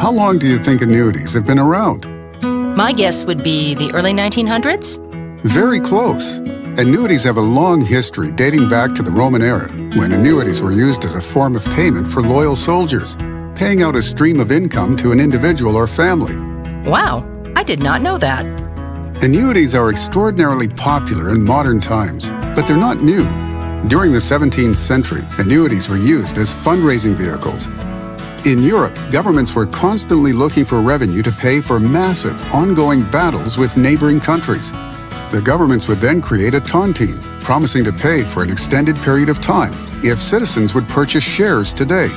How long do you think annuities have been around? My guess would be the early 1900s? Very close. Annuities have a long history dating back to the Roman era, when annuities were used as a form of payment for loyal soldiers, paying out a stream of income to an individual or family. Wow, I did not know that. Annuities are extraordinarily popular in modern times, but they're not new. During the 17th century, annuities were used as fundraising vehicles. In Europe, governments were constantly looking for revenue to pay for massive, ongoing battles with neighboring countries. The governments would then create a tontine, promising to pay for an extended period of time if citizens would purchase shares today.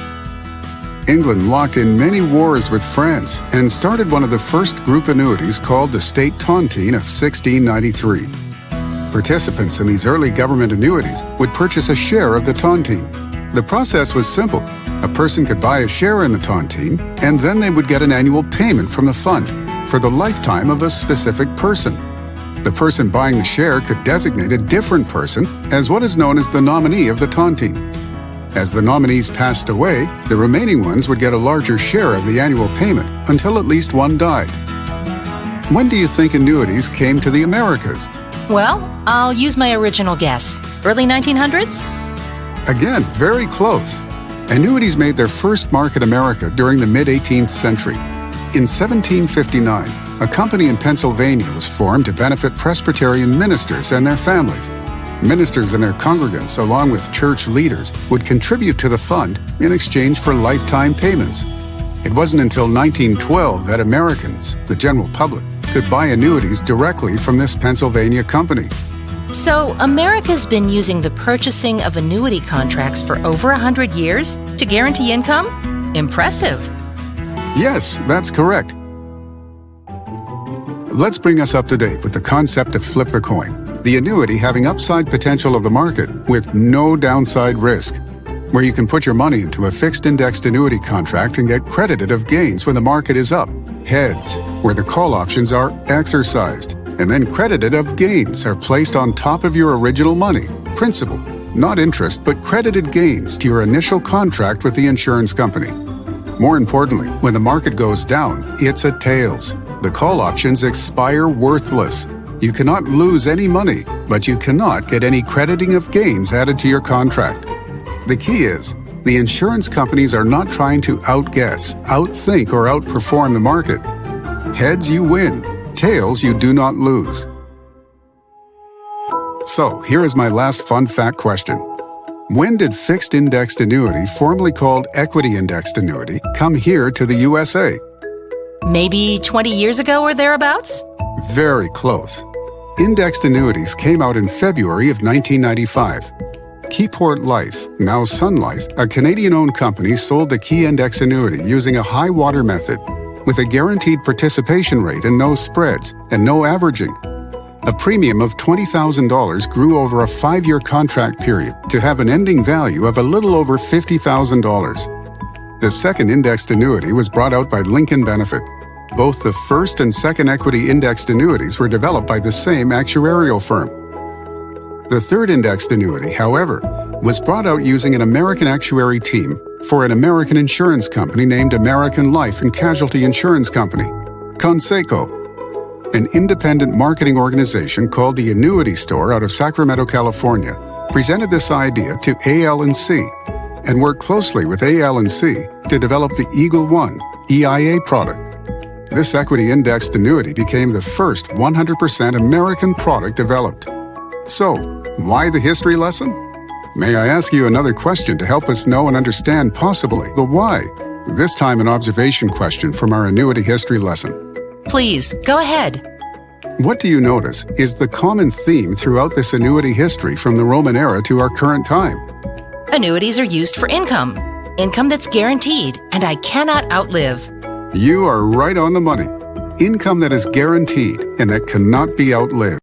England locked in many wars with France and started one of the first group annuities called the State Tontine of 1693. Participants in these early government annuities would purchase a share of the tontine. The process was simple. A person could buy a share in the tontine, and then they would get an annual payment from the fund for the lifetime of a specific person. The person buying the share could designate a different person as what is known as the nominee of the tontine. As the nominees passed away, the remaining ones would get a larger share of the annual payment until at least one died. When do you think annuities came to the Americas? Well, I'll use my original guess. Early 1900s? Again, very close. Annuities made their first mark in America during the mid-18th century. In 1759, a company in Pennsylvania was formed to benefit Presbyterian ministers and their families. Ministers and their congregants, along with church leaders, would contribute to the fund in exchange for lifetime payments. It wasn't until 1912 that Americans, the general public, could buy annuities directly from this Pennsylvania company. So, America's been using the purchasing of annuity contracts for over 100 years to guarantee income? Impressive. Yes, that's correct. Let's bring us up to date with the concept of flip the coin, the annuity having upside potential of the market with no downside risk, where you can put your money into a fixed indexed annuity contract and get credited of gains when the market is up. Heads, where the call options are exercised, and then credited of gains are placed on top of your original money, principal, not interest, but credited gains to your initial contract with the insurance company. More importantly, when the market goes down, it's a tails. The call options expire worthless. You cannot lose any money, but you cannot get any crediting of gains added to your contract. The key is, the insurance companies are not trying to outguess, outthink, or outperform the market. Heads, you win. Tails, you do not lose. So, here is my last fun fact question. When did fixed indexed annuity, formerly called equity indexed annuity, come here to the USA? Maybe 20 years ago or thereabouts? Very close. Indexed annuities came out in February of 1995. Keyport Life, now Sun Life, a Canadian-owned company, sold the key index annuity using a high water method with a guaranteed participation rate and no spreads and no averaging. A premium of $20,000 grew over a 5-year contract period to have an ending value of a little over $50,000. The second indexed annuity was brought out by Lincoln Benefit. Both the first and second equity indexed annuities were developed by the same actuarial firm. The third indexed annuity, however, was brought out using an American actuary team for an American insurance company named American Life and Casualty Insurance Company, Conseco. An independent marketing organization called the Annuity Store out of Sacramento, California, presented this idea to AL&C and worked closely with AL&C to develop the Eagle One EIA product. This equity indexed annuity became the first 100% American product developed. So, why the history lesson? May I ask you another question to help us know and understand possibly the why? This time an observation question from our annuity history lesson. Please, go ahead. What do you notice is the common theme throughout this annuity history from the Roman era to our current time? Annuities are used for income. Income that's guaranteed, and I cannot outlive. You are right on the money. Income that is guaranteed and that cannot be outlived.